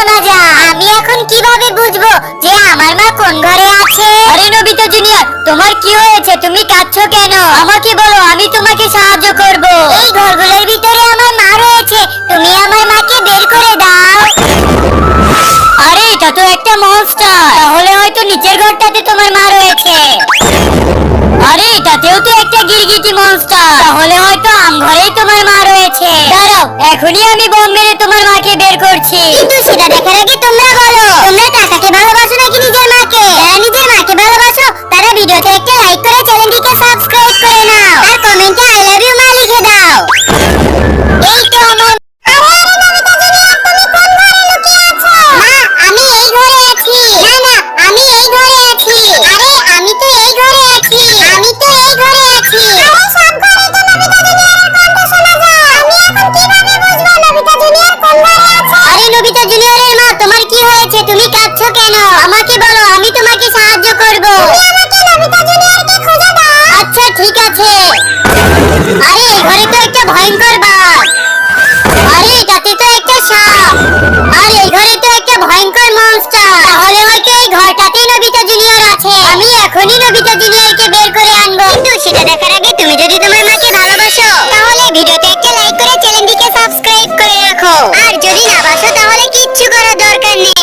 শোনা যায়। আমি এখন কিভাবে বুঝবো যে আমার মা কোন ঘরে আছে? আরে নোবিতা জুনিয়র, তোমার কি হয়েছে? তুমি কাঁদছো কেন? আমাকে বলো, আমি তোমাকে সাহায্য করব। এই ঘরগুলোর ভিতরে আমার মা রয়েছে, তুমি আমার মাকে বের করে দাও। আরে এটা তো একটা মনস্টার, তাহলে হয়তো নিচের ঘরটাতে তোমার মা রয়েছে। আরে এটাতেও তো একটা গিরগিটি মনস্টার, তাহলে হয়তো আম ঘরেই তোমার মা রয়েছে। দাঁড়াও, এখনই আমি বোম মেরে তোমার মাকে বের করছি। কিন্তু সেটা দেখার আগে তোমরা বলো, তোমরা টাকাকে ভালোবাসো নাকি নিজের মাকে? যারা নিজের মাকে ভালোবাসো তারা ভিডিওতে একটা লাইক করে চ্যানেলটিকে সাবস্ক্রাইব করে নাও, আর কমেন্টে আই লাভ ইউ মা লিখে দাও। এই তো আমার আমাকে বলো, আমি তোমাকে সাহায্য করব। আচ্ছা ঠিক আছে। আরে এই ঘরে তো একটা ভয়ঙ্কর বাঘ। আরে এটাতে তো একটা সাপ। আর এই ঘরে তো একটা ভয়ঙ্কর মনস্টার। তাহলে হয়তো এই ঘরটাতেই নোবিতা জুনিয়র আছে। আমি এখনই নোবিতা জুনিয়রকে বের করে আনবো। কিন্তু সেটা দেখার আগে তুমি যদি তোমার মাকে ভালোবাসো তাহলে ভিডিওতে একটা লাইক করে চ্যানেলটিকে সাবস্ক্রাইব করে রাখো। আর যদি না বাসো তাহলে কিচ্ছু করার দরকার নেই।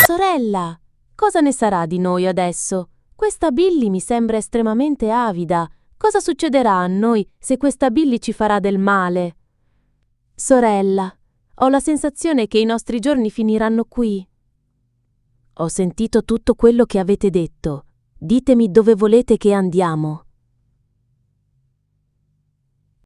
Sorella, cosa ne sarà di noi adesso? Questa Billy mi sembra estremamente avida. Cosa succederà a noi se questa Billy ci farà del male? Sorella, ho la sensazione che i nostri giorni finiranno qui. Ho sentito tutto quello che avete detto. Ditemi dove volete che andiamo.